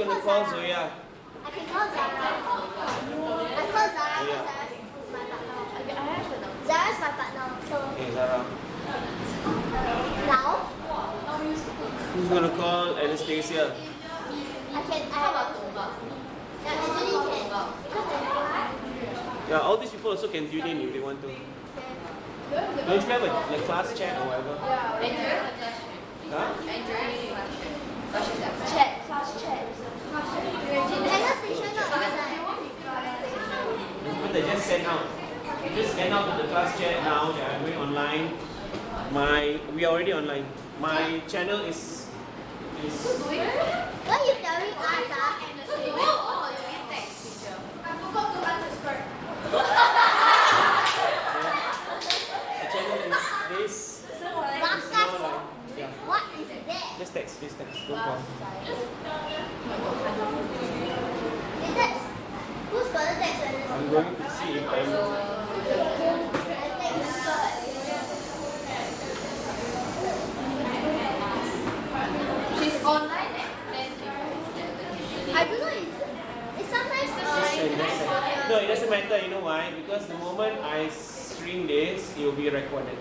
gonna call Zoya? I can call Zara. I call Zara because Zara's my partner. Zara's my partner. So Okay, Zara. now Who's gonna call Anastasia? I can. How about Tuba? Yeah, actually can. Because Yeah, all these people also can tune in if they want to. Don't you have a class chat or whatever? Huh? class chat. Channel station not But they just send out. Just send out to the class chat now that I'm going online. We are already online. My channel is What are you telling us? the channel is this. Yeah. What is that? Just text. Don't call. Is that who's gonna text us? I'm going to see if I'm. She's online. I don't know. It's sometimes No, it doesn't matter. You know why? Because the moment I stream this, it will be recorded.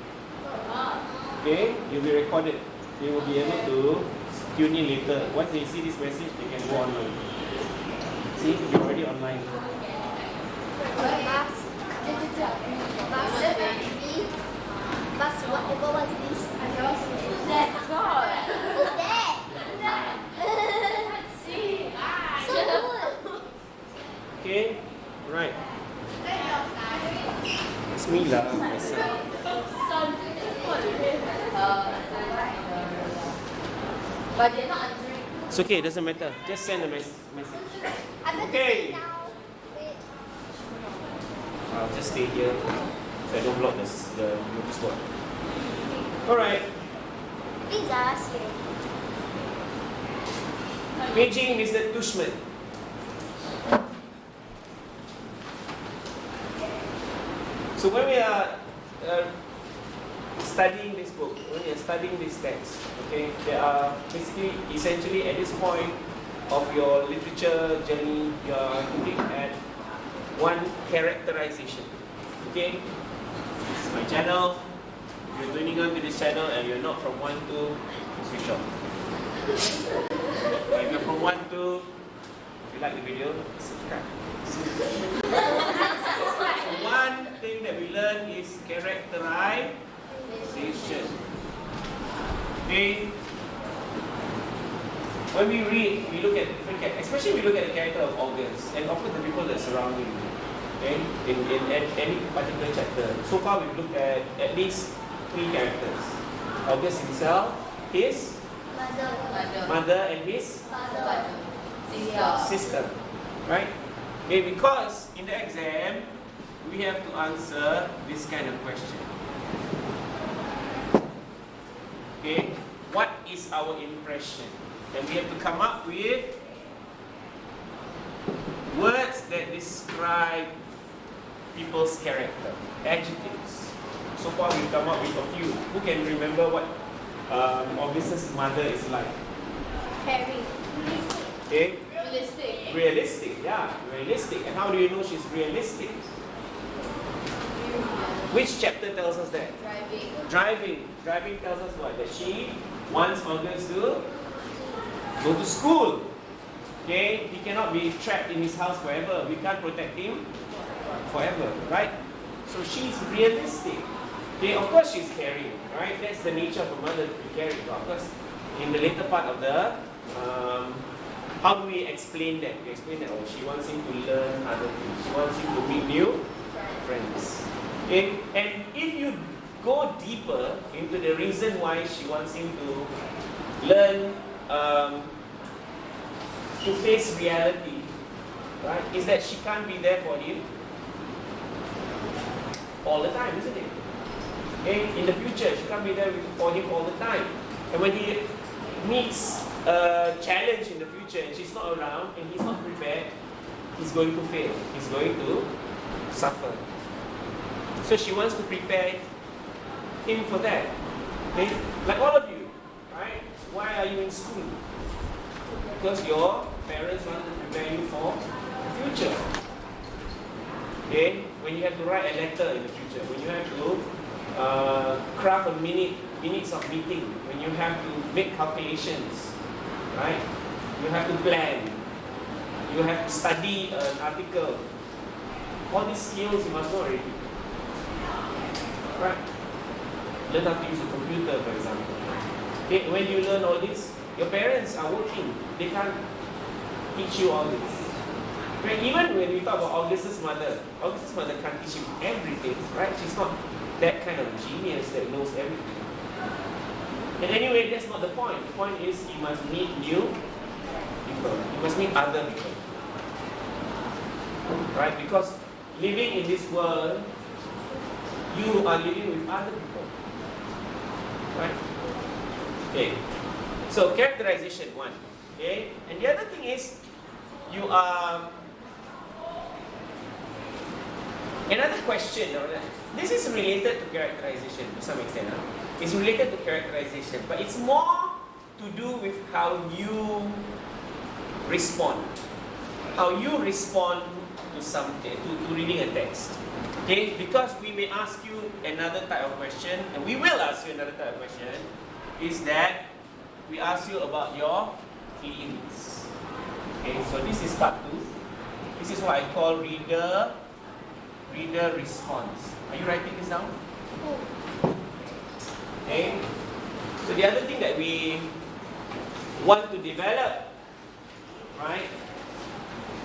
Okay? It will be recorded. They will be able to tune in later. Once they see this message, they can go online. See, you're already online. Bus whatever was this? That God. Oh, that. So good. Okay? Right. It's me lah. myself. But they're not answering. It's okay, it doesn't matter. Just send a message. I'm going to Okay. say now. Wait. I'll just stay here so I don't block the notice board. Alright. These are here. Paging Mr. Tushman. So when we are studying this book, when we are studying this text, okay, there are basically, essentially at this point of your literature journey, you are looking at one characterization. Okay, this is my channel. If you're tuning on to this channel and you're not from 1 to switch off. If you're from 1 to, if you like the video, subscribe. One thing that we learn is characterization. Okay? When we read, we look at different characters, especially we look at the character of August and often the people that surround him. Okay? In any particular chapter. So far we've looked at least 3 characters. August himself, his mother and his sister. Right? Okay, because in the exam, we have to answer this kind of question. Okay, what is our impression? And we have to come up with words that describe people's character, adjectives. So far we've come up with a few. Who can remember what Augustus' mother is like? Carrie. Okay? Realistic. Realistic, yeah, realistic. And how do you know she's realistic? Which chapter tells us that? Driving. Driving tells us what? That she wants August to go to school. Okay? He cannot be trapped in his house forever. We can't protect him forever, right? So she's realistic. Okay, of course she's caring, right? That's the nature of a mother to be caring. But of course, in the later part of the how do we explain that? We explain that she wants him to learn other things. She wants him to meet new friends. Okay? And if you go deeper into the reason why she wants him to learn to face reality, right? Is that she can't be there for him all the time, isn't it? Okay? In the future, she can't be there for him all the time. And when he meets a challenge in the future and she's not around and he's not prepared, he's going to fail. He's going to suffer. So she wants to prepare him for that. Okay? Like all of you, right? Why are you in school? Because your parents want to prepare you for the future. Okay, when you have to write a letter in the future, when you have to craft minutes of meeting, when you have to make calculations, right? You have to plan. You have to study an article. All these skills you must know already. Right? Learn how to use a computer, for example. Okay, when you learn all this, your parents are working. They can't teach you all this. Right? Even when we talk about August's mother can't teach you everything, right? She's not that kind of genius that knows everything. And anyway, that's not the point. The point is you must meet new people. You must meet other people. Right? Because living in this world, you are living with other people. Right? Okay. So characterization 1. Okay? And the other thing is you are another question. This is related to characterization to some extent. It's related to characterization, but it's more to do with how you respond. How you respond to something, to reading a text. Okay? Because we may ask you another type of question, and we will ask you another type of question, is that we ask you about your feelings. Okay, so this is part 2. This is what I call reader response. Are you writing this down? Okay. So the other thing that we want to develop, right,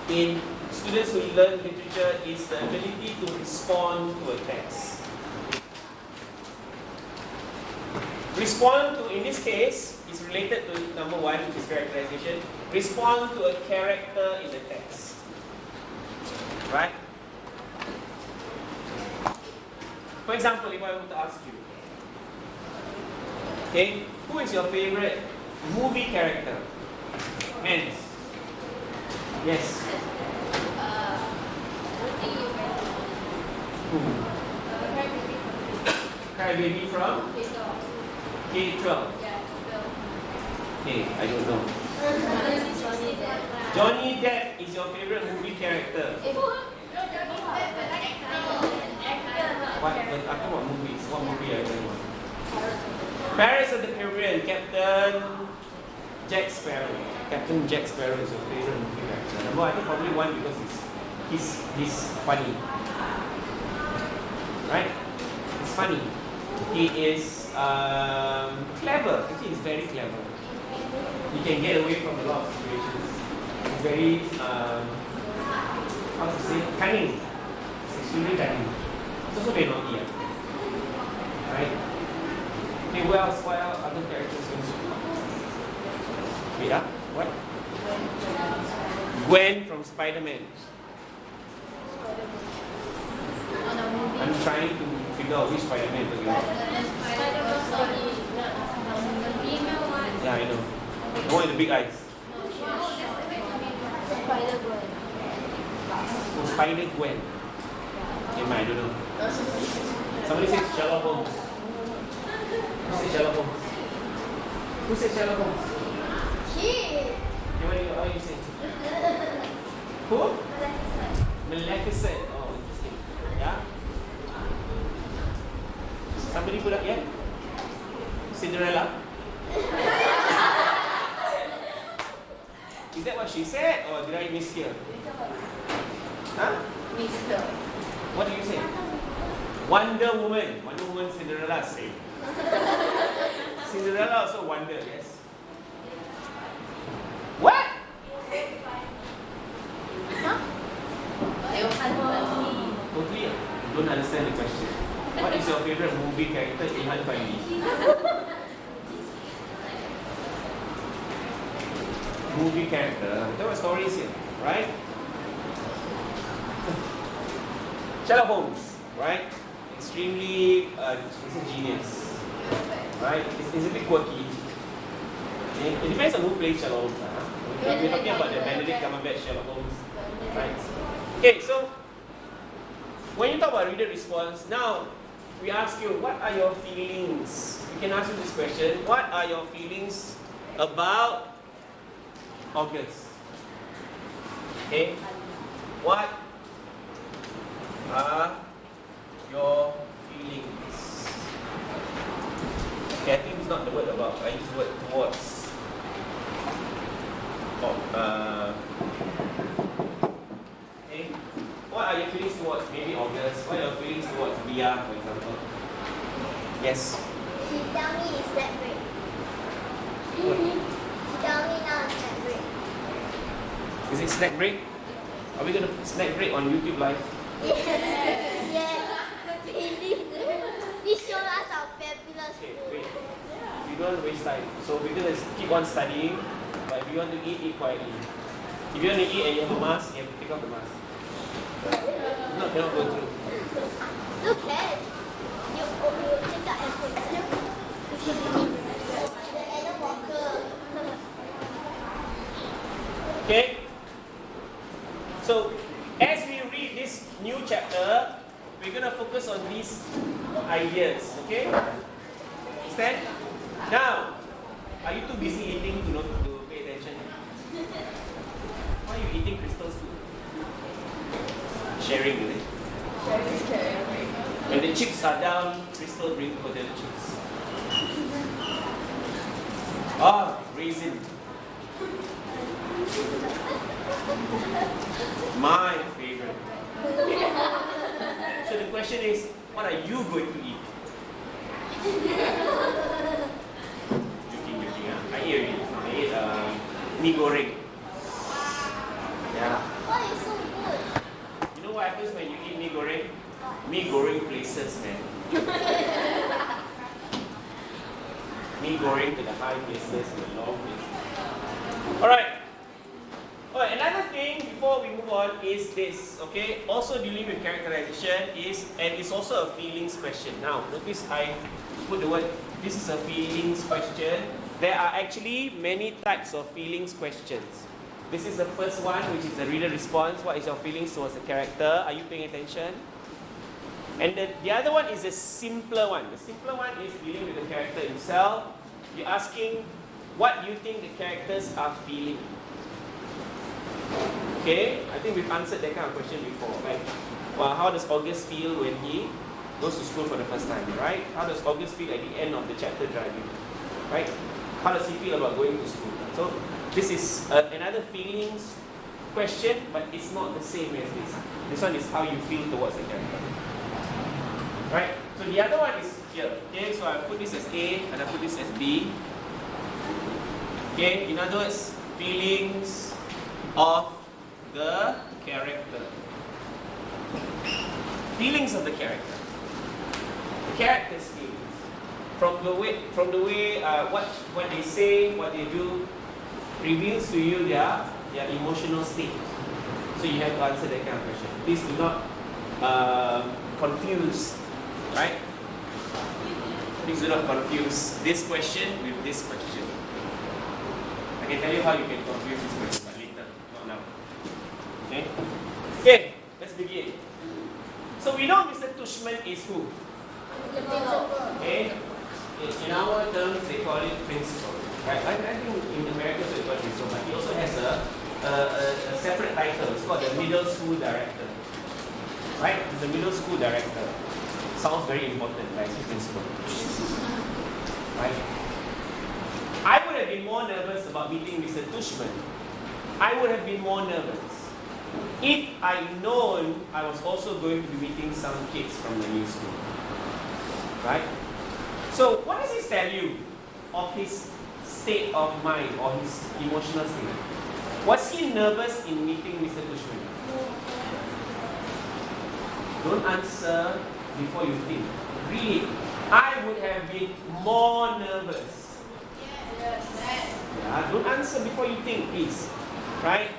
in students who learn literature is the ability to respond to a text. Respond to, in this case, is related to number 1, which is characterization. Respond to a character in the text. Right? For example, if I were to ask you, okay, who is your favorite movie character? Men's. Yes. Who? Crybaby from? K-12. Okay, I don't know. Johnny Depp is your favorite movie character. What? I'm talking about movies. What movie are you talking about? Pirates of the Caribbean, Captain Jack Sparrow. Captain Jack Sparrow is your favorite movie character. Number, I think probably 1 because he's funny. Right? He's funny. He is clever. Actually, he's very clever. He can get away from a lot of situations. He's very, how to say, cunning. He's extremely cunning. He's also very naughty. Right? Okay, what else? What else? Other characters? Wait, what? Gwen from Spider-Man. I'm trying to figure out which Spider-Man to go. Yeah, I know. The one with the big eyes. So Spider-Gwen. I don't know. Somebody says Sherlock Holmes. Who said Sherlock Holmes? Who said Sherlock Holmes? Kid. What are you saying? Who? Maleficent. Oh, interesting. Yeah? Somebody put up yet? Cinderella? Is that what she said, or did I mishear? Huh? What do you say? Wonder Woman. Wonder Woman, Cinderella, same. Cinderella also wonder, yes? What? Totally don't understand the question. What is your favorite movie character in Ilhan Fairy? Movie character. There were stories here, right? Sherlock Holmes, right? Extremely, he's a genius, right? He's a bit quirky. It depends on who plays Sherlock Holmes. We're talking about the Benedict Cumberbatch Sherlock Holmes, right? Okay, so when you talk about reader response, now we ask you, what are your feelings? We can ask you this question: what are your feelings about August? Okay? What are your feelings? Okay, I think it's not the word about. I use the word towards. Okay. What are your feelings towards maybe August? What are your feelings towards Via, for example? Yes. He tell me it's that break. He tell me now it's that break. Is it snack break? Are we gonna snack break on YouTube Live? Yes. Yes. Please. Please show us our fabulous Okay, food. wait. We don't waste time. So we're gonna keep on studying, but if you want to eat quietly. If you want to eat and you have a mask, you have to take off the mask. No, cannot go through. Look at you take out and put the Alan Walker. Okay? So, as we read this new chapter, we're going to focus on these ideas. Okay? Understand? Now, are you too busy eating to pay attention? Why are you eating Crystal's food? Sharing, is it? When the chips are down, Crystal brings potato chips. Ah, raisin. My favorite. So the question is, what are you going to eat? Joking, huh? I ate already. I ate mee goreng. Yeah. Why is so good? You know what happens when you eat mee goreng? Mee goreng places, man. Mee goreng to the high places, to the low places. Alright. Alright, another thing before we move on is this, okay? Also dealing with characterization and it's also a feelings question. Now, notice I put the word, this is a feelings question. There are actually many types of feelings questions. This is the first one, which is the reader response. What is your feelings towards the character? Are you paying attention? And the other one is a simpler one. The simpler one is dealing with the character himself. You're asking what you think the characters are feeling. Okay, I think we've answered that kind of question before, right? Well, how does August feel when he goes to school for the first time, right? How does August feel at the end of the chapter driving, right? How does he feel about going to school? So this is another feelings question, but it's not the same as this. This one is how you feel towards the character. Right? So the other one is here. Okay, so I put this as A and I put this as B. Okay, in other words, feelings of the character. Feelings of the character. The character's feelings. From the way what they say, what they do, reveals to you their emotional state. So you have to answer that kind of question. Please do not confuse, right? Please do not confuse this question with this question. I can tell you how you can confuse this question, but later, not now. Okay? Okay, let's begin. So we know Mr. Tushman is who? The principal. Okay? In our terms, they call it principal. Right? I think in America it's called principal, but he also has a separate title. It's called the middle school director. Right? He's the middle school director. Sounds very important, right? He's principal. Right? I would have been more nervous about meeting Mr. Tushman. I would have been more nervous if I'd known I was also going to be meeting some kids from the new school. Right? So, what does this tell you of his state of mind or his emotional state? Was he nervous in meeting Mr. Tushman? Don't answer before you think. Read. I would have been more nervous. Yeah, don't answer before you think, please. Right?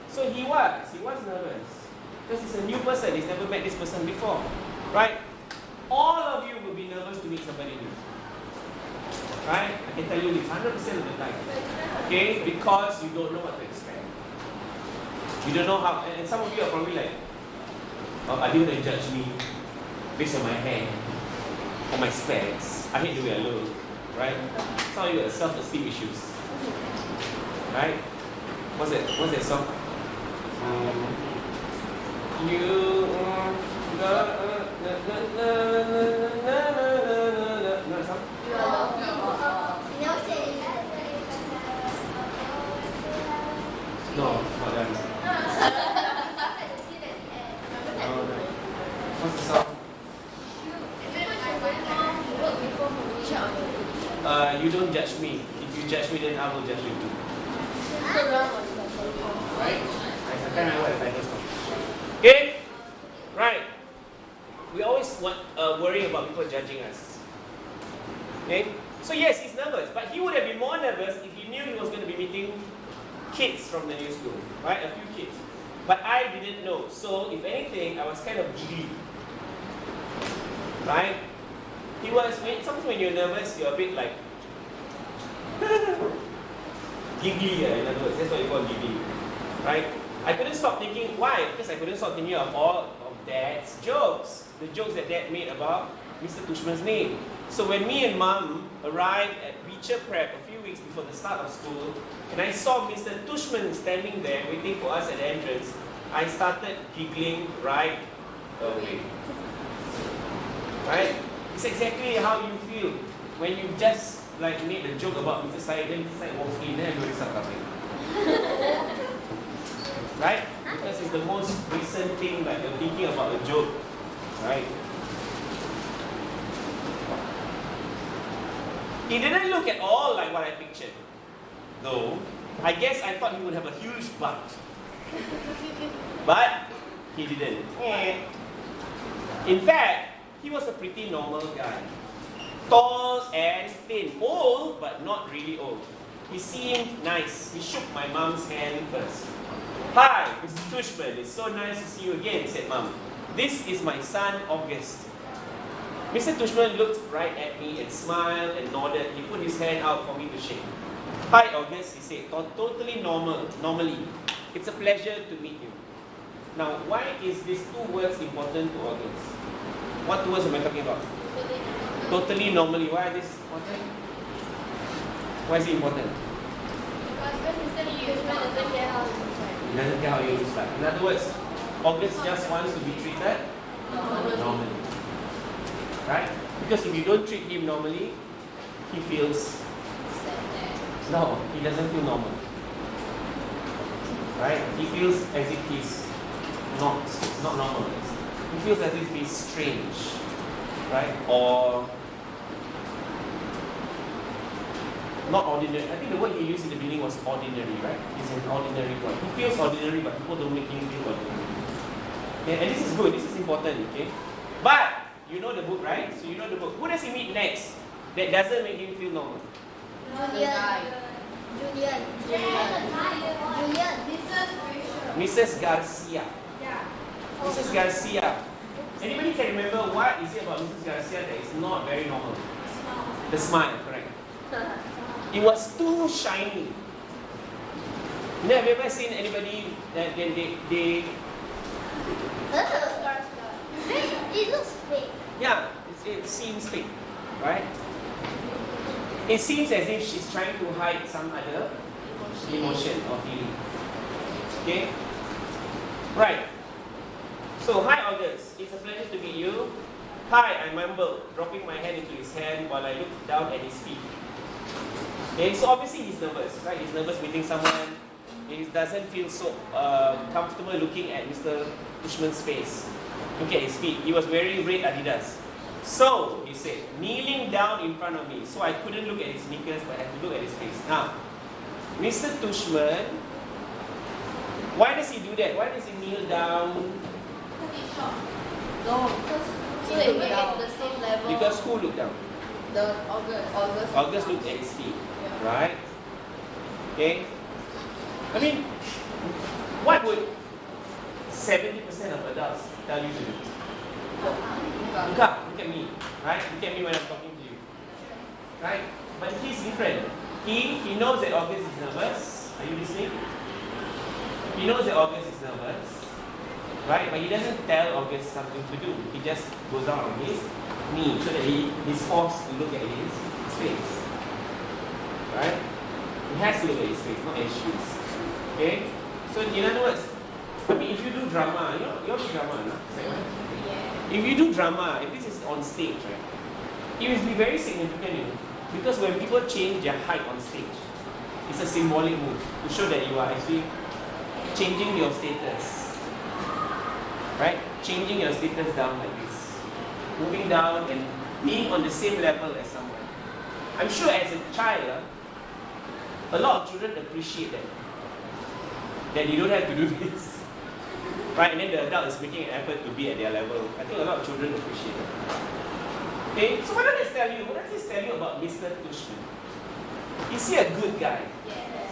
So he was nervous. Because he's a new person, he's never met this person before. Right? All of you will be nervous to meet somebody new. Right? I can tell you this 100% of the time. Okay? Because you don't know what to expect. You don't know how, and some of you are probably like, oh, are they going to judge me based on my hair or my specs? I hate the way I look. Right? Some of you have self-esteem issues. Right? What's that song? You. You are loved. You never say anything. No, not that. What's the song? You don't judge me. If you judge me, then I will judge you too. Right? I can't remember what the title song. Okay? Right. We always worry about people judging us. Okay? So yes, he's nervous, but he would have been more nervous if he knew he was going to be meeting kids from the new school, right? A few kids. But I didn't know. So if anything, I was kind of giddy. Right? Sometimes when you're nervous, you're a bit like giggly, in other words. That's what you call giggly. Right? I couldn't stop thinking, why? Because I couldn't stop thinking of all of Dad's jokes. The jokes that Dad made about Mr. Tushman's name. So when me and Mom arrived at Beecher Prep a few weeks before the start of school, and I saw Mr. Tushman standing there waiting for us at the entrance, I started giggling right away. Right? It's exactly how you feel when you just like made a joke about Mr. Syed, then Mr. Syed walks in, then everybody starts laughing. Right? Because it's the most recent thing, like you're thinking about a joke. Right? He didn't look at all like what I pictured. Though, I guess I thought he would have a huge butt. But he didn't. In fact, he was a pretty normal guy. Tall and thin. Old, but not really old. He seemed nice. He shook my mom's hand first. Hi, Mr. Tushman. It's so nice to see you again, said Mom. This is my son, August. Mr. Tushman looked right at me and smiled and nodded. He put his hand out for me to shake. Hi, August, he said. Totally normally. It's a pleasure to meet you. Now, why is these two words important to August? What two words am I talking about? Totally normally. Why are these important? Why is it important? He doesn't care how you use that. In other words, August just wants to be treated normally. Right? Because if you don't treat him normally, he feels no, he doesn't feel normal. Right? He feels as if he's not normal. He feels as if he's strange. Right? Or not ordinary. I think the word he used in the beginning was ordinary, right? He's an ordinary boy. He feels ordinary, but people don't make him feel ordinary. Okay? And this is good, this is important, okay? But you know the book, right? So you know the book. Who does he meet next that doesn't make him feel normal? Julian. Mrs. Garcia. Mrs. Garcia. Anybody can remember what is it about Mrs. Garcia that is not very normal? The smile, correct. It was too shiny. You know, have you ever seen anybody that they It looks fake. yeah, it seems fake, right? It seems as if she's trying to hide some other emotion or feeling. Okay? Right. So, hi August. It's a pleasure to meet you. Hi, I mumbled, dropping my hand into his hand while I looked down at his feet. Okay, so obviously he's nervous, right? He's nervous meeting someone. He doesn't feel so comfortable looking at Mr. Tushman's face. Look at his feet. He was wearing red Adidas. So, he said, kneeling down in front of me. So I couldn't look at his sneakers, but I had to look at his face. Now, Mr. Tushman, why does he do that? Why does he kneel down? No, so they were at the same level. Because who looked down? The August. August looked at his feet, right? Okay? I mean, what would 70% of adults tell you to do? Look up, look at me, right? Look at me when I'm talking to you, right? But he's different. He knows that August is nervous. Are you listening? He knows that August is nervous, right? But he doesn't tell August something to do. He just goes down on his knee so that he's forced to look at his face, right? He has to look at his face, not at his shoes. Okay? So in other words, I mean, if you do drama, you all do drama, no? If you do drama, if this is on stage, right, it will be very significant, because when people change their height on stage, it's a symbolic move to show that you are actually changing your status, right? Changing your status down like this, moving down and being on the same level as someone. I'm sure as a child, a lot of children appreciate that you don't have to do this, right? And then the adult is making an effort to be at their level. I think a lot of children appreciate it. Okay, so what does this tell you? What does this tell you about Mr. Tushman? Is he a good guy? Yes.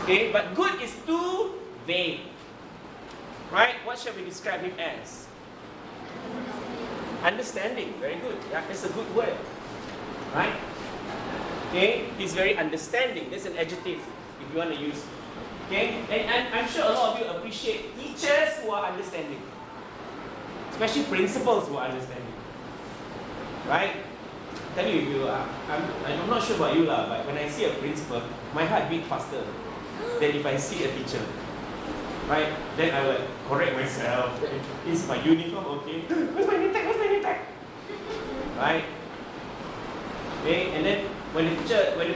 Okay, but good is too vague. Right? What shall we describe him as? Understanding. Very good. Yeah, that's a good word. Right? Okay, he's very understanding. That's an adjective if you want to use. Okay, and I'm sure a lot of you appreciate teachers who are understanding, especially principals who are understanding. Right? Tell you, if you are, I'm not sure about you lah, but when I see a principal, my heart beats faster than if I see a teacher. Right? Then I will correct myself. Is my uniform okay? Where's my name tag? Where's my name tag? Right? Okay, and then when the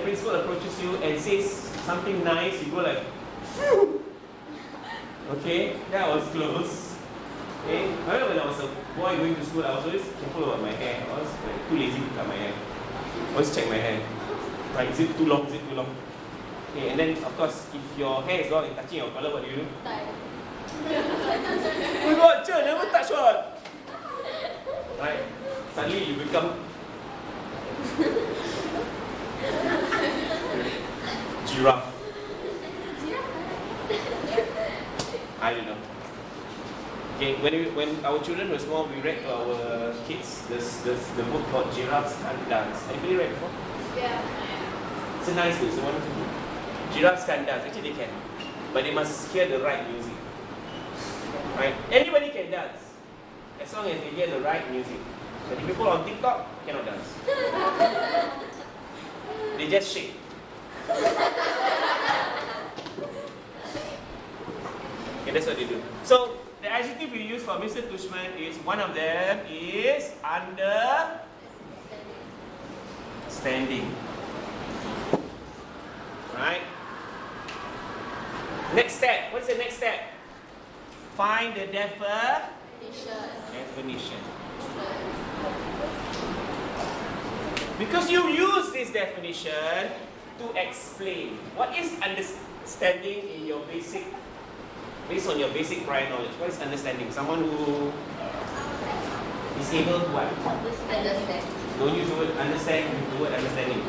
principal approaches you and says something nice, you go like, phew! Okay, that was close. Okay, I remember when I was a boy going to school, I was always careful about my hair. I was like, too lazy to cut my hair. Always check my hair. Right, is it too long? Is it too long? Okay, and then of course, if your hair is long and touching your collar, what do you do? Tie. Oh my god, Cher, never touch what? Right? Suddenly you become giraffe. I don't know. Okay, when our children were small, we read to our kids the book called Giraffes Can't Dance. Anybody read before? Yeah. It's a nice book, it's a wonderful book. Giraffes can't dance. Actually, they can, but they must hear the right music. Right? Anybody can dance as long as they hear the right music. But the people on TikTok cannot dance. They just shake. Okay, that's what they do. So the adjective we use for Mr. Tushman is, one of them is understanding. Right? Next step. What's the next step? Find the definition. Because you use this definition to explain what is understanding in your basic, based on your basic prior knowledge. What is understanding? Someone who is able to what? Understand. Don't use the word understand, use the word understanding.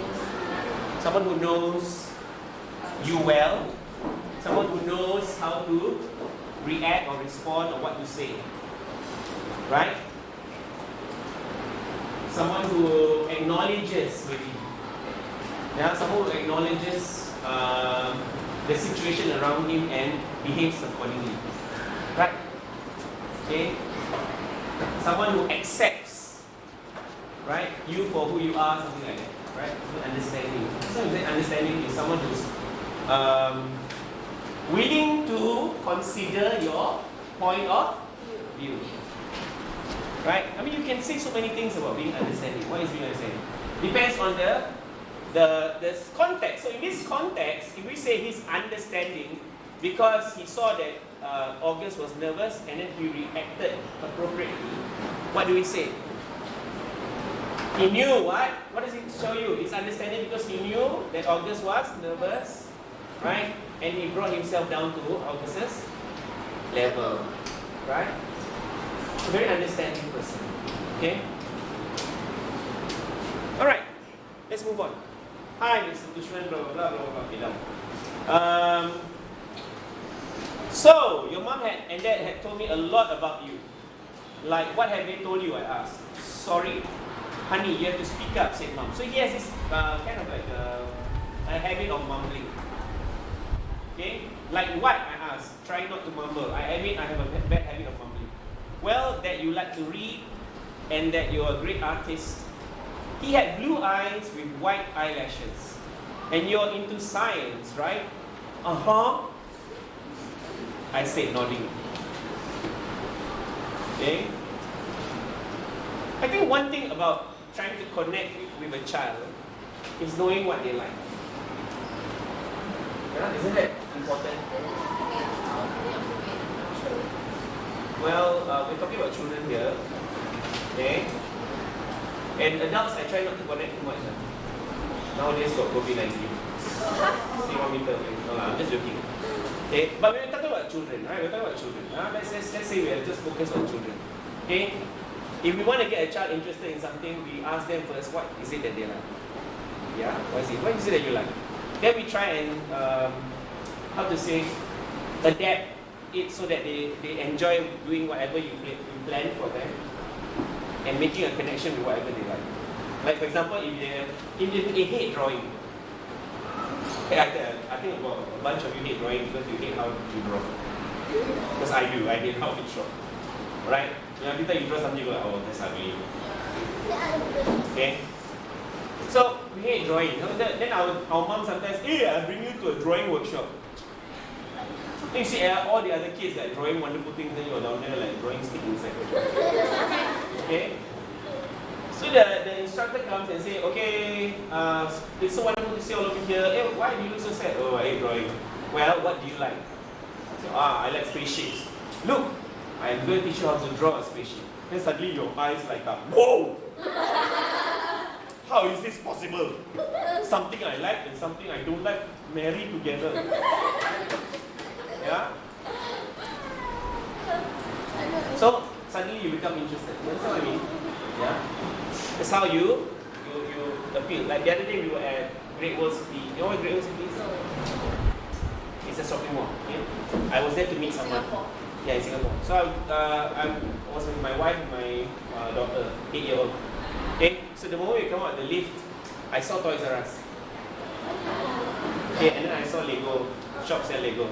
Someone who knows you well, someone who knows how to react or respond or what to say. Right? Someone who acknowledges maybe. Yeah, someone who acknowledges the situation around him and behaves accordingly. Right? Okay? Someone who accepts, right, you for who you are, something like that. Right? So understanding. So understanding is someone who's willing to consider your point of view. Right? I mean, you can say so many things about being understanding. What is being understanding? Depends on the context. So in this context, if we say he's understanding because he saw that August was nervous and then he reacted appropriately, what do we say? He knew what? What does it show you? It's understanding because he knew that August was nervous, right? And he brought himself down to August's level, right? A very understanding person. Okay? Alright, let's move on. Hi, Mr. Tushman, blah, blah, blah, blah, blah. Okay, down. So, your mom and dad had told me a lot about you. Like, what have they told you, I asked. Sorry, honey, you have to speak up, said mom. So he has this kind of like a habit of mumbling. Okay? Like what, I asked. Try not to mumble. I admit I have a bad habit of mumbling. Well, that you like to read and that you're a great artist. He had blue eyes with white eyelashes. And you're into science, right? Uh-huh. I said nodding. Okay? I think one thing about trying to connect with a child is knowing what they like. Yeah, isn't that important? Well, we're talking about children here. Okay? And adults, I try not to connect too much. Nowadays got COVID-19. Stay 1 meter away. No, I'm just joking. Okay? But we're talking about children, right? We're talking about children. Let's say we are just focused on children. Okay? If we want to get a child interested in something, we ask them first, what is it that they like? Yeah? What is it that you like? Then we try and, adapt it so that they enjoy doing whatever you plan for them and making a connection with whatever they like. Like for example, if they hate drawing, I think about a bunch of you hate drawing because you hate how you draw. Because I hate how you draw. Right? Every time you draw something, you go, oh, that's ugly. Okay? So, we hate drawing. Then our mom sometimes, hey, I'll bring you to a drawing workshop. Then you see all the other kids like drawing wonderful things, then you're down there like drawing stick inside. Okay? So the instructor comes and say, okay, it's so wonderful to see all of you here. Hey, why do you look so sad? Oh, I hate drawing. Well, what do you like? So, I like spaceships. Look, I'm going to teach you how to draw a spaceship. Then suddenly your eyes light up. Whoa! How is this possible? Something I like and something I don't like marry together. Yeah? So suddenly you become interested. You understand what I mean? Yeah? That's how you appeal. Like the other day we were at Great World City. You know what Great World City is? It's a shopping mall. Okay? I was there to meet someone. Singapore. Yeah, in Singapore. So I was with my wife and my daughter, 8-year-old. Okay, so the moment we come out the lift, I saw Toys R Us. Okay, and then I saw Lego, shop sell Lego.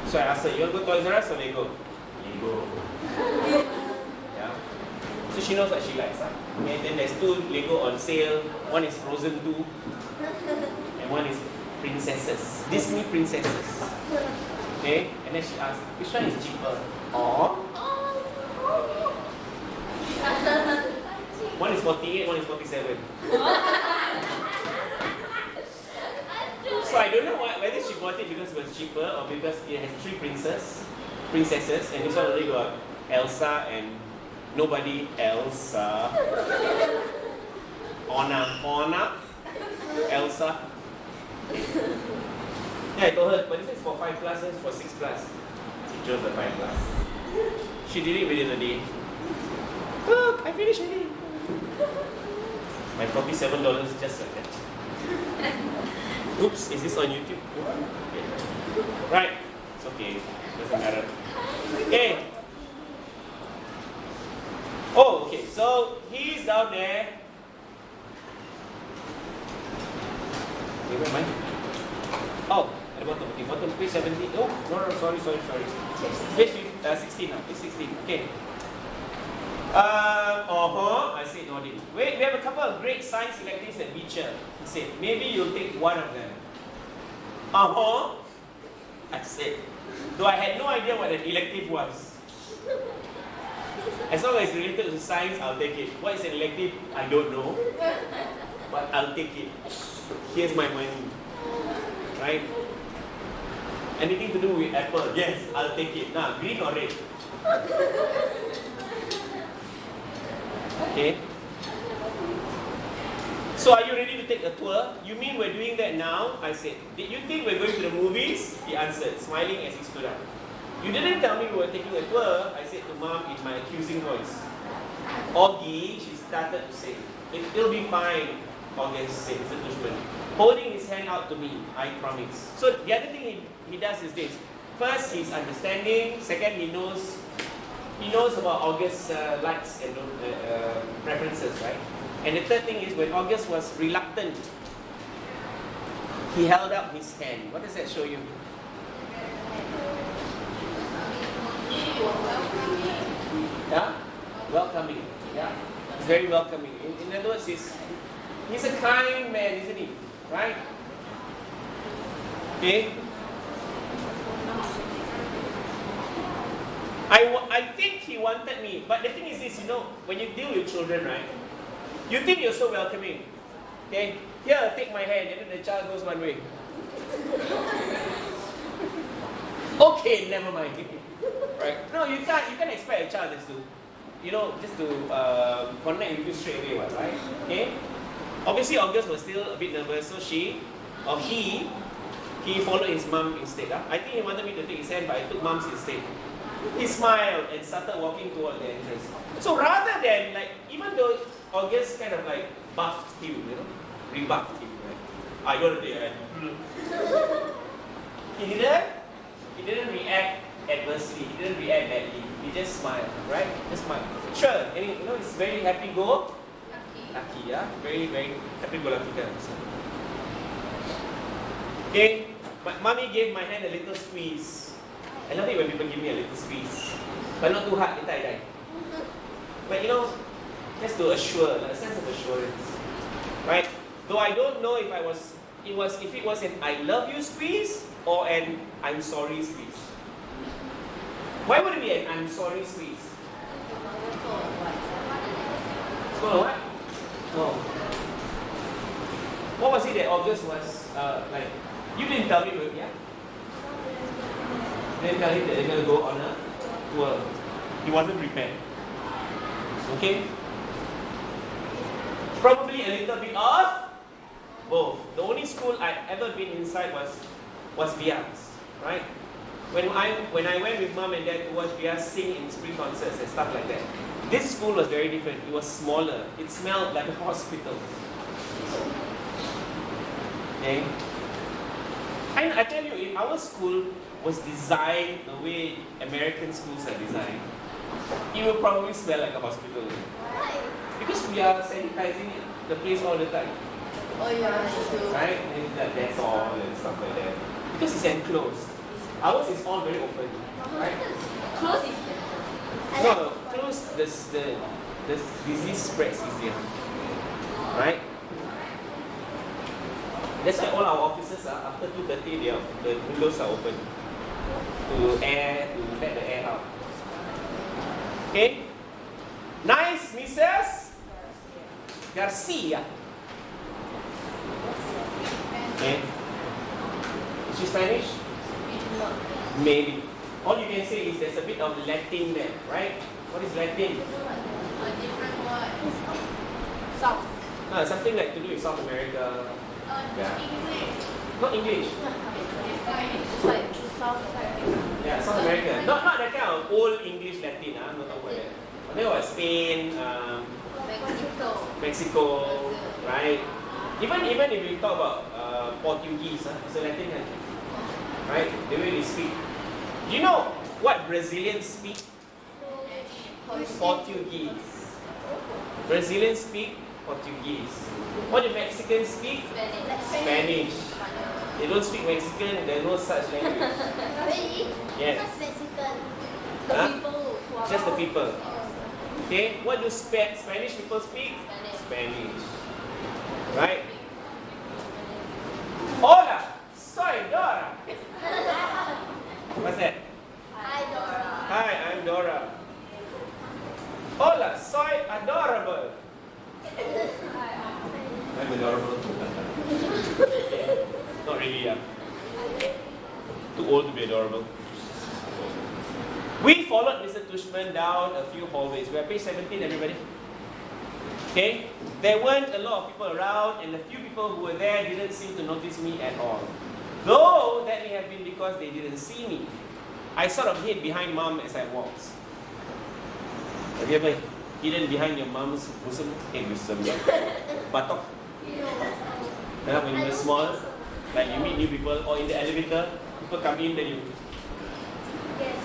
So I asked her, you want to go Toys R Us or Lego? Lego. Yeah. So she knows what she likes. Huh? Okay, then there's 2 Lego on sale. One is Frozen 2, and one is princesses, Disney princesses. Okay, and then she asked, which one is cheaper? Or one is 48, one is 47. So I don't know whether she bought it because it was cheaper or because it has 3 princesses, and this one only got Elsa and nobody Elsa. Anna, Elsa. Yeah, I told her, but this is for 5 classes, for 6 class. She chose the 5 class. She did it within a day. Look, I finished already. My probably $7 just like that. Oops, is this on YouTube? Okay. Right, it's okay. Doesn't matter. Okay. Oh, okay. So he's down there. Okay, where am I? Oh, at the bottom. Okay, bottom page 17. Oh, no, sorry. Page 16 now. Page 16. Okay. I said nodding. Wait, we have a couple of great science electives at Beecher. He said, maybe you'll take one of them. I said, though I had no idea what an elective was. As long as it's related to science, I'll take it. What is an elective? I don't know. But I'll take it. Here's my money. Right? Anything to do with apple? Yes, I'll take it. Now, green or red? Okay. So are you ready to take a tour? You mean we're doing that now? I said. Did you think we're going to the movies? He answered, smiling as he stood up. You didn't tell me we were taking a tour, I said to Mom in my accusing voice. Augie, she started to say. It'll be fine, August said, Mr. Tushman, holding his hand out to me, I promise. So the other thing he does is this. First, he's understanding. Second, he knows about August's likes and preferences, right? And the third thing is when August was reluctant, he held up his hand. What does that show you? Yeah? Welcoming. Yeah? He's very welcoming. In other words, he's a kind man, isn't he? Right? Okay? I think he wanted me, but the thing is this, when you deal with children, right? You think you're so welcoming. Okay? Here, take my hand, and then the child goes one way. Okay, never mind. Right? No, you can't expect a child just to connect with you straight away, right? Okay? Obviously, August was still a bit nervous, so he followed his mom instead. I think he wanted me to take his hand, but I took mom's instead. He smiled and started walking toward the entrance. So rather than, even though August kind of buffed him, rebuffed him, right? I got to take your hand. He didn't react adversely, he didn't react badly. He just smiled, right? Just smiled. Sure, and it's very happy go. Lucky, yeah? Very, very happy go lucky kind of person. Okay, but mommy gave my hand a little squeeze. I love it when people give me a little squeeze. But not too hard, later I die. But just to assure, a sense of assurance. Right? Though I don't know if it was an I love you squeeze or an I'm sorry squeeze. Why would it be an I'm sorry squeeze? It's called a what? Oh. What was it that August was like? You didn't tell me, yeah? You didn't tell him that they're going to go on a tour. He wasn't prepared. Okay? Probably a little bit of both. The only school I'd ever been inside was Bia's, right? When I went with mom and dad to watch Bia sing in spring concerts and stuff like that, this school was very different. It was smaller. It smelled like a hospital. Okay? And I tell you, if our school was designed the way American schools are designed, it will probably smell like a hospital. Why? Because we are sanitizing the place all the time. Oh yeah, true. Right? And that's all and stuff like that. Because it's enclosed. Ours is all very open. Right? Close is better. No, closed, the disease spreads easier. Right? That's why all our offices are after 2:30 the windows are open. To let the air out. Okay? Nice, Mrs. Garcia. Okay. Is she Spanish? Maybe. All you can say is there's a bit of Latin there, right? What is Latin? A different word. South. Something like to do with South America. Yeah. English. Not English. It's like South America. Yeah, South America. Not that kind of old English Latin, not about that. But there was Spain, Mexico, right? Even if we talk about Portuguese, it's a Latin country, right? The way they speak. Do you know what Brazilians speak? Portuguese. Brazilians speak Portuguese. What do Mexicans speak? Spanish. They don't speak Mexican, there's no such language. Really? Yes. What's Mexican? Huh? People who are Just the people. Okay, what do Spanish people speak? Spanish. Right? Hola, soy Dora. What's that? Hi, Dora. Hi, I'm Dora. Hola, soy adorable. I'm adorable. Not really, yeah. Too old to be adorable. We followed Mr. Tushman down a few hallways. We're page 17, everybody. Okay? There weren't a lot of people around, and the few people who were there didn't seem to notice me at all. Though that may have been because they didn't see me. I sort of hid behind mom as I walked. Have you ever hidden behind your mom's bosom? Bosom, yeah. Buttock. When you were small, like you meet new people, or in the elevator, people come in, then you. Yes.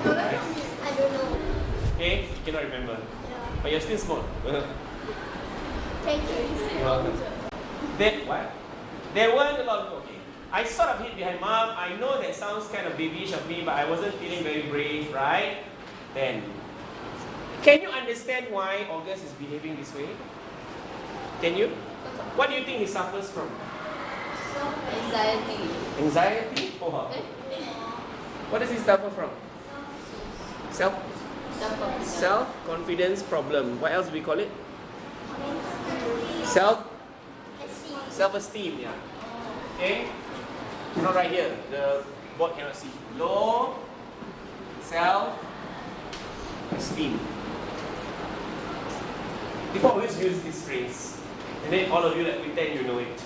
I don't know. Okay, you cannot remember. Yeah. But you're still small. Thank you. You're welcome. There weren't a lot of people. Okay. I sort of hid behind mom. I know that sounds kind of babyish of me, but I wasn't feeling very brave, right? Then, can you understand why August is behaving this way? Can you? What do you think he suffers from? Anxiety. Anxiety? Oh, what does he suffer from? Self-confidence problem. What else do we call it? Self-esteem, yeah. Okay? Not right here. The board cannot see. Low self-esteem. People always use this phrase. And then all of you like pretend you know it.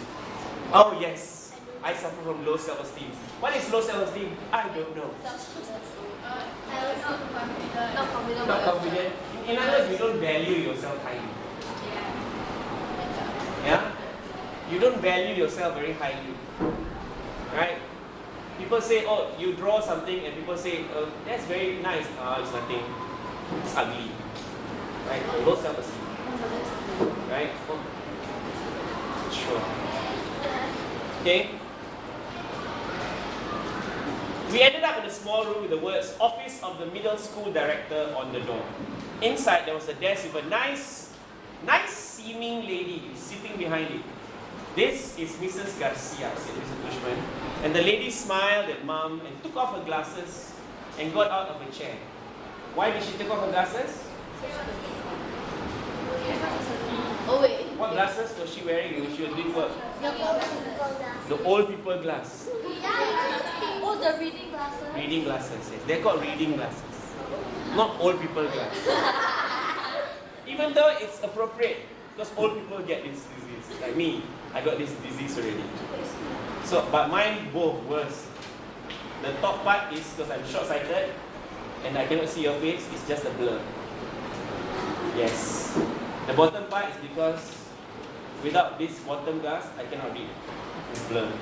Oh yes, I suffer from low self-esteem. What is low self-esteem? I don't know. Not confident. In other words, you don't value yourself highly. Yeah? You don't value yourself very highly. Right? People say, oh, you draw something, and people say, oh, that's very nice. It's nothing. It's ugly. Right? Low self-esteem. Right? Oh. Sure. Okay? We ended up in a small room with the words Office of the Middle School Director on the door. Inside there was a desk with a nice seeming lady sitting behind it. This is Mrs. Garcia, said Mr. Tushman. And the lady smiled at Mom and took off her glasses and got out of her chair. Why did she take off her glasses? Oh wait. What glasses was she wearing when she was doing work? The old people glass. Oh, the reading glasses. Reading glasses, yes. They're called reading glasses. Not old people glass. Even though it's appropriate, because old people get this disease. Like me, I got this disease already. So, but mine both worse. The top part is because I'm short-sighted and I cannot see your face, it's just a blur. Yes. The bottom part is because without this bottom glass, I cannot read. It's blurred.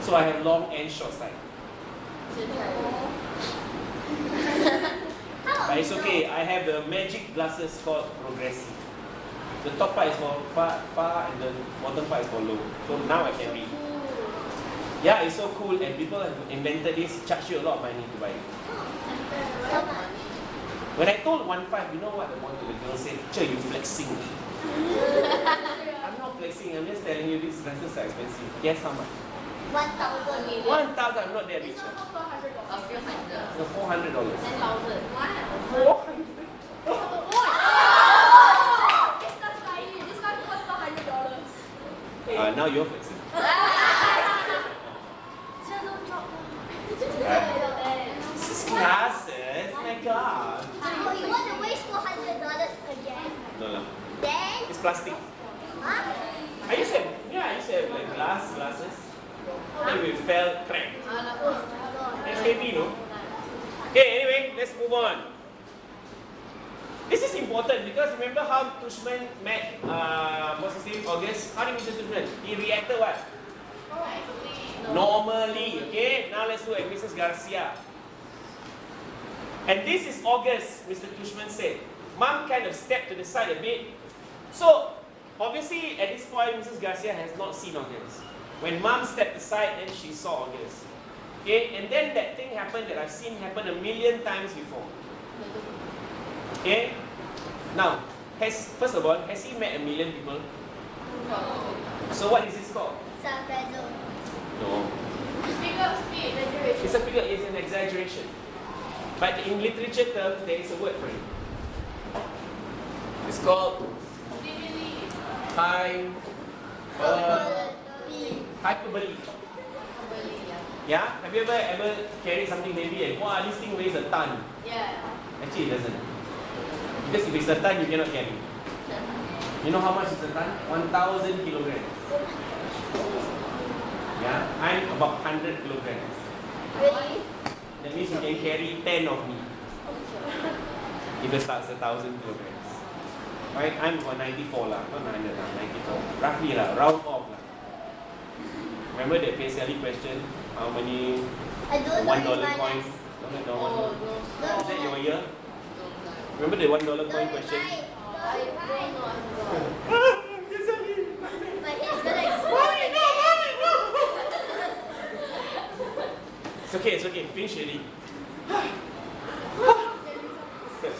So I have long and short sight. But it's okay, I have the magic glasses called progressive. The top part is for far and the bottom part is for low. So now I can read. Yeah, it's so cool and people have invented this, charge you a lot of money to buy it. When I told 1.5, you know what the girl said? Che, you flexing. I'm not flexing, I'm just telling you these glasses are expensive. Guess how much? 1,000. 1,000, I'm not that rich. A few hundred. So $400. 10,000. Wow. 400? This got tiny. This one cost $100. Now you're flexing. Don't drop. This is glasses, my God. Oh, you want to waste $400 again? No. Then? It's plastic. Huh? I used to have like glasses. Then we fell, cracked. It's heavy, no? Okay, anyway, let's move on. This is important because remember how Tushman met, what's his name, August? How did Mr. Tushman? He reacted what? Normally, okay? Now let's look at Mrs. Garcia. And this is August, Mr. Tushman said. Mom kind of stepped to the side a bit. So, obviously, at this point, Mrs. Garcia has not seen August. When Mom stepped aside, then she saw August. Okay? And then that thing happened that I've seen happen a million times before. Okay? Now, first of all, has he met a million people? So what is this called? Sarcasm. No. It's a figure, it's an exaggeration. But in literature terms, there is a word for it. It's called hyperbole. Yeah? Have you ever carried something heavy and wow, this thing weighs a ton? Yeah. Actually, it doesn't. Because if it's a ton, you cannot carry. You know how much is a ton? 1,000 kilograms. Yeah? I'm about 100 kilograms. Really? That means you can carry 10 of me. If it starts 1,000 kilograms. Right? I'm about 94 lah. Not 900 lah, 94. Roughly lah, round off lah. Remember that PSLE question? How many I don't $1 know if coins? minus. No. Oh, Is no. that your year? Remember the $1 coin Don't question? I don't know. PSLE. My head's gonna explode again. It's okay. Finish already.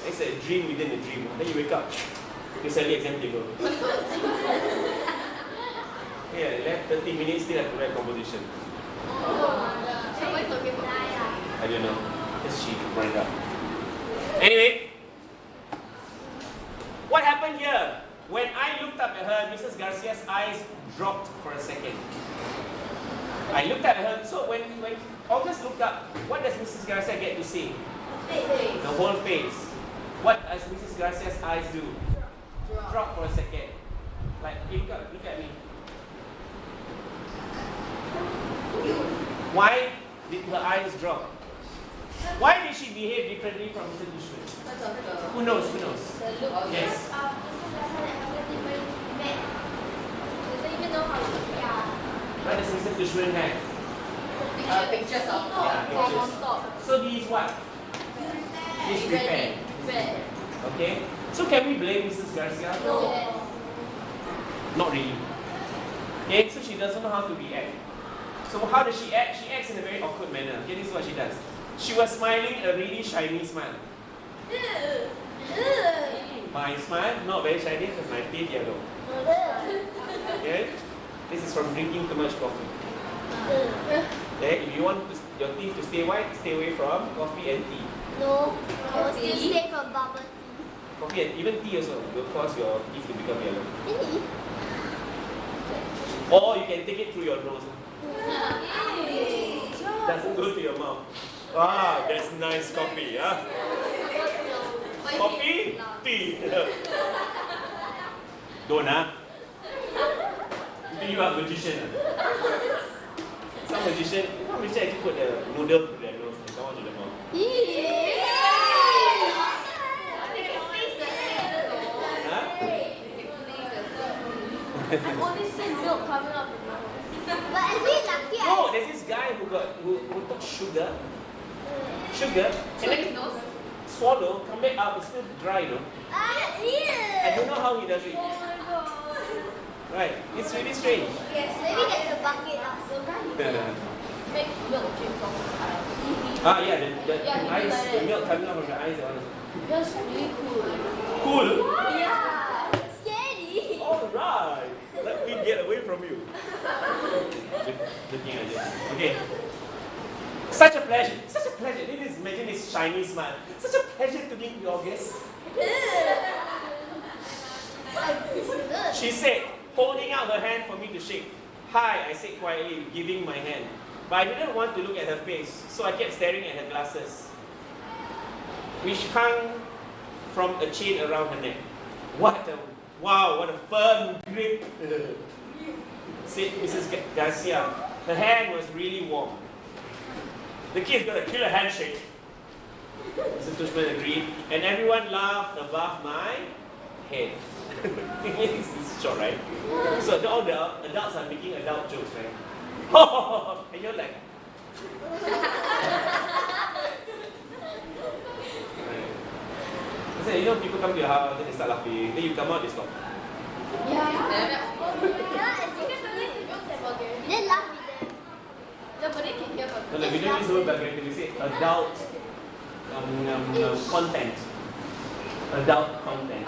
It's a dream within a dream. Then you wake up. PSLE exam table. Yeah, left 30 minutes, still have to write composition. So what are you talking about? I don't know. Just she brought it up. Anyway, what happened here? When I looked up at her, Mrs. Garcia's eyes dropped for a second. I looked at her, so when August looked up, what does Mrs. Garcia get to see? The whole face. What does Mrs. Garcia's eyes do? Drop for a second. Like, look at me. Why did her eyes drop? Why did she behave differently from Mr. Dushman? Who knows? The look. Yes. Doesn't even know how to look. What does Mr. Dushman have? Pictures of pictures. So he is what? He's prepared. Red. Okay? So can we blame Mrs. Garcia? No. Not really. Okay, so she doesn't know how to react. So how does she act? She acts in a very awkward manner. Okay, this is what she does. She was smiling a really shiny smile. My smile, not very shiny because my teeth yellow. Okay? This is from drinking too much coffee. Okay? If you want your teeth to stay white, stay away from coffee and tea. No, I will still stay from bubble tea. Coffee and even tea also will cause your teeth to become yellow. Really? Or you can take it through your nose. Doesn't go to your mouth. Ah, that's nice coffee, huh? Coffee, tea. Don't, huh? You think you are a magician? Some magician actually put a noodle to their nose and come out to the mouth. Huh? I've only seen milk coming up in my mouth. But I'm really lucky. No, there's this guy who took sugar, and then swallow, come back up, it's still dry, you know. I don't know how he does it. Oh my god. Right, it's really strange. Yes, maybe there's a bucket also. Make milk drink from his eyes. Yeah, the Yeah, he eyes, did like the that. milk coming out from the eyes, that one. That's really cool. Cool. Yeah. Scary. Alright, let me get away from you. Looking at it. Okay. Such a pleasure. Imagine this shiny smile. Such a pleasure to meet you, August. This is good. She said, holding out her hand for me to shake. Hi, I said quietly, giving my hand. But I didn't want to look at her face, so I kept staring at her glasses, which hung from a chain around her neck. What a firm grip, said Mrs. Garcia. Her hand was really warm. The kid's got a killer handshake. Mrs. Dushman agreed, and everyone laughed above my head. This is short, right? So all the adults are making adult jokes, right? And you're like, right. You know, people come to your house, then they start laughing, then you come out, they stop. Then laugh with them. Nobody can hear No, from like, we don't use the word vulgarity, we say adult content. Adult content.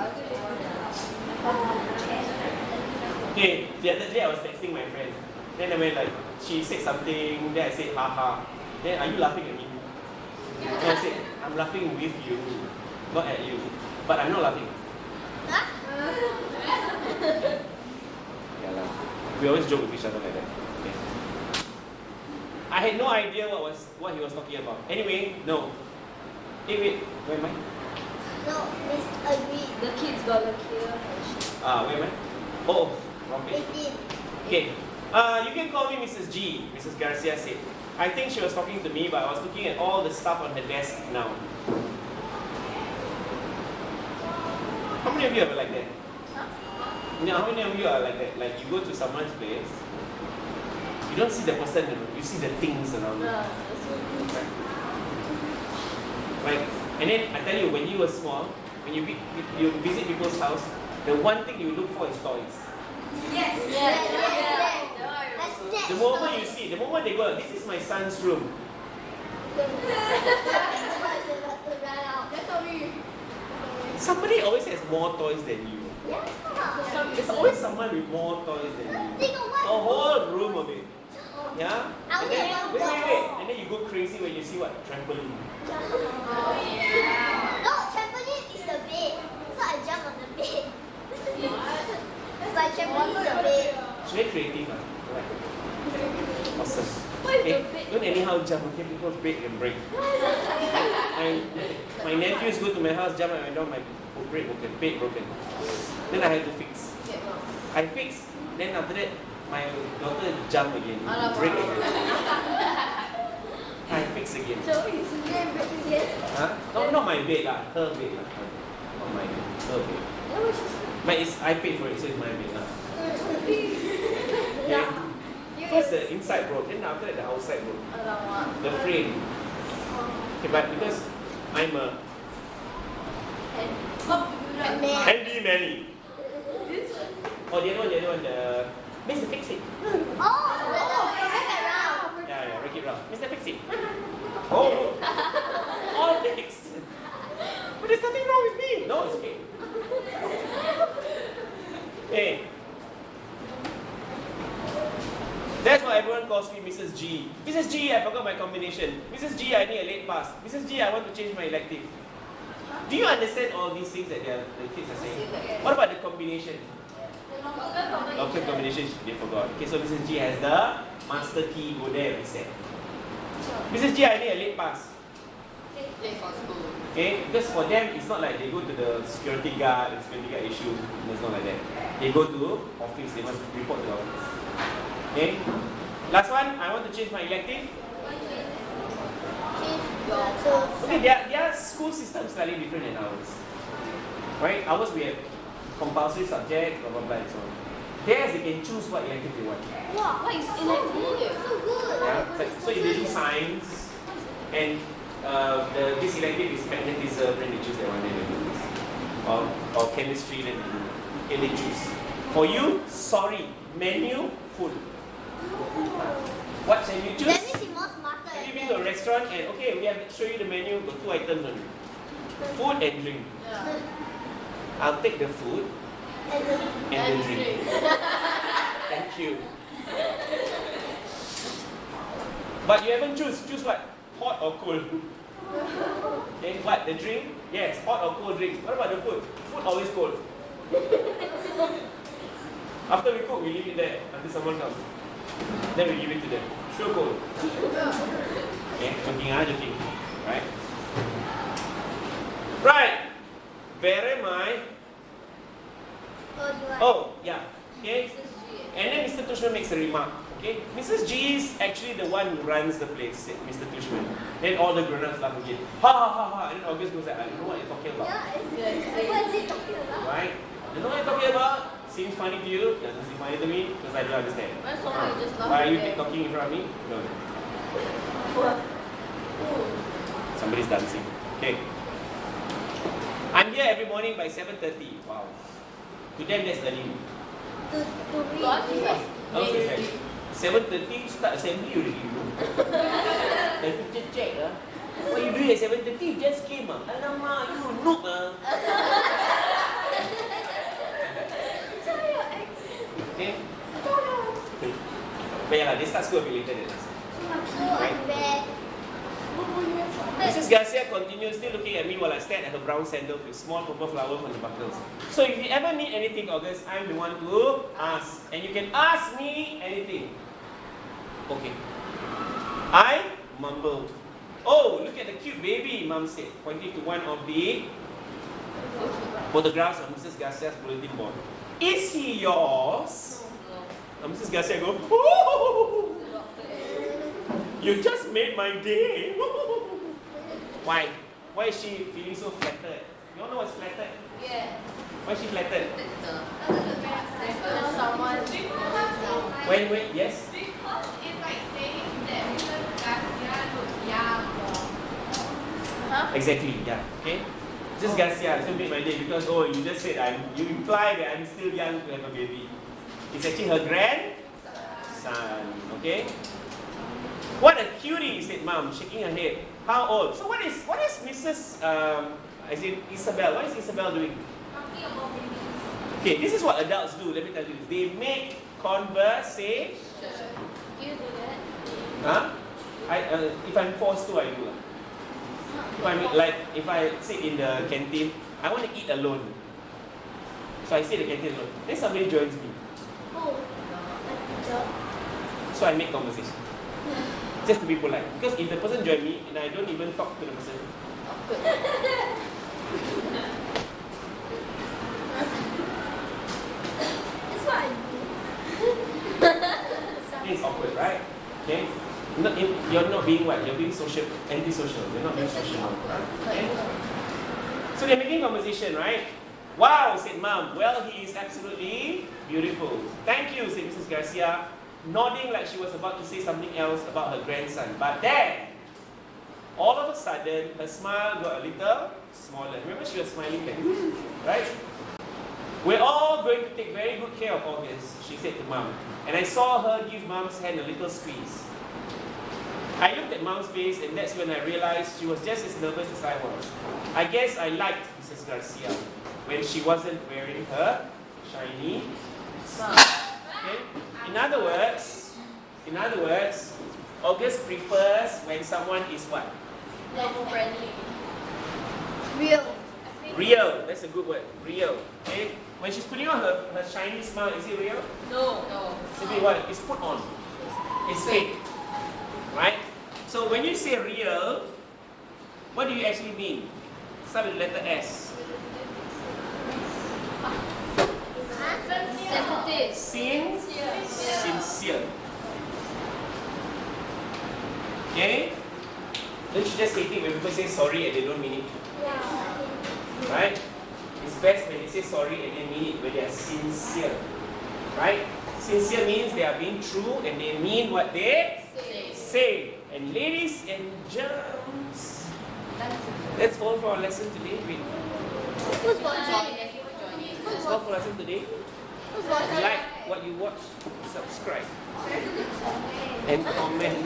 Okay, the other day I was texting my friend. Then I went like, she said something, then I said haha. Then are you laughing at me? Then I said, I'm laughing with you, not at you. But I'm not laughing. Huh? Yeah, lah. We always joke with each other like that. Okay. I had no idea what he was talking about. Anyway, no. Hey, wait, where am I? No, disagree. The kids got a killer handshake. Where am I? Oh, wrong page. 18. Okay. You can call me Mrs. G, Mrs. Garcia said. I think she was talking to me, but I was looking at all the stuff on her desk now. How many of you are like that? You know, how many of you are like that? Like you go to someone's place, you don't see the person, you see the things around you. Right? And then I tell you, when you were small, when you visit people's house, the one thing you look for is toys. Yes. The moment you see, the moment they go, this is my son's room. Somebody always has more toys than you. There's always someone with more toys than you. A whole room of it. Yeah? And then, wait. And then you go crazy when you see what? Trampoline. No, jump, okay, people break and break. My nephews go to my house, jump at my door, my bed broken. Then I had to fix. I fix, then after that, my daughter jump again, break again. I fix again. Huh? No, not my bed lah, her bed lah. Not my bed, her bed. But I paid for it, so it's my bed lah. Okay. First the inside broke, then after that the outside broke. The frame. Okay, but because I'm a handy manny. Oh, the other one, the Mr. Fix It. Yeah, break it round. Mr. Fix It. Oh, all fixed. But there's nothing wrong with me. No, it's okay. Hey. That's why everyone calls me Mrs. G. Mrs. G, I forgot my combination. Mrs. G, I need a late pass. Mrs. G, I want to change my elective. Do you understand all these things that the kids are saying? What about the combination? Local combination, they forgot. Okay, so Mrs. G has the master key, go there, reset. Mrs. G, I need a late pass. Okay, because for them, it's not like they go to the security guard issue. It's not like that. They go to office, they must report to the office. Okay, last one, I want to change my elective. Okay, their school system is slightly different than ours. Right? Ours we have compulsory subject, blah blah blah and so on. Theirs they can choose what elective they want. Wow, what is elective? So good. Yeah? So if they do science and this elective is magnetism, then they choose that one, then they do this. Or chemistry, then they do. Okay, they choose. For you, sorry, menu full. What shall you choose? That means you're more smarter. Have you been to a restaurant and okay, we have to show you the menu, got 2 items only. Food and drink. Yeah. I'll take the food and the drink. Thank you. But you haven't choose what? Hot or cold? Okay, what? The drink? Yes, hot or cold drink. What about the food? Food always cold. After we cook, we leave it there until someone comes. Then we give it to them. Sure cold. Okay, joking. Right? Right. Where am I? Oh, yeah. Okay. And then Mr. Tushman makes a remark. Okay. Mrs. G is actually the one who runs the place, said Mr. Tushman. Then all the grown-ups laugh again. Ha ha ha ha. And then August goes like, I don't know what you're talking about. What is he talking about? Right? I don't know what you're talking about. Seems funny to you. Doesn't seem funny to me because I don't understand. Why are you talking in front of me? No. Somebody's dancing. Okay. I'm here every morning by 7:30. Wow. To them that's early. To read. Okay, sorry. 7:30 start assembly already, you know. The teacher check what you doing at 7:30? You just came Alamak, you noob Okay. But yeah, they start school a bit later than us. Right? Mrs. Garcia continues still looking at me while I stare at her brown sandal with small purple flowers on the buckles. So if you ever need anything, August, I'm the one to ask. And you can ask me anything. Okay. I mumbled. Oh, look at the cute baby, Mum said, pointing to one of the photographs on Mrs. Garcia's bulletin board. Is he yours? Mrs. Garcia goes, oh, you just made my day. Why? Why is she feeling so flattered? You all know what's flattered? Yeah. Why is she flattered? Someone. When, yes? Because it's like saying that Mrs. Garcia looks young. Huh? Exactly, yeah. Okay? Mrs. Garcia, it's going to make my day because, oh, you just said, you imply that I'm still young to have a baby. It's actually her grandson, okay? What a cutie, said Mom, shaking her head. How old? So what is Mrs. As in Isabel? What is Isabel doing? Talking about babies. Okay, this is what adults do. Let me tell you. They make conversation. Do you do that? Huh? If I'm forced to, I do. If I sit in the canteen, I want to eat alone. So I sit in the canteen alone. Then somebody joins me. Oh, a teacher. So I make conversation. Just to be polite. Because if the person join me and I don't even talk to the person, That's what I do. it's awkward, right? Okay? You're not being what? You're being social, antisocial. You're not being social. Right? Okay? So they're making conversation, right? Wow, said Mom. Well, he is absolutely beautiful. Thank you, said Mrs. Garcia, nodding like she was about to say something else about her grandson. But then, all of a sudden, her smile got a little smaller. Remember, she was smiling then, right? We're all going to take very good care of August, she said to Mom. And I saw her give Mom's hand a little squeeze. I looked at Mom's face, and that's when I realized she was just as nervous as I was. I guess I liked Mrs. Garcia when she wasn't wearing her shiny scarf. Okay? In other words, August prefers when someone is what? Local friendly. Real. Real. That's a good word. Real. Okay? When she's putting on her shiny smile, is it real? No. Simply what? It's put on. It's fake. Right? So when you say real, what do you actually mean? Start with the letter S. Sensitive. Sincere. Okay? Don't you just hate it when people say sorry and they don't mean it? Yeah. Right? It's best when they say sorry and they mean it, when they are sincere. Right? Sincere means they are being true and they mean what they say. And ladies and germs, that's all for our lesson today. Who's watching? That's all for our lesson today. Who's watching? Like what you watch, subscribe, and comment.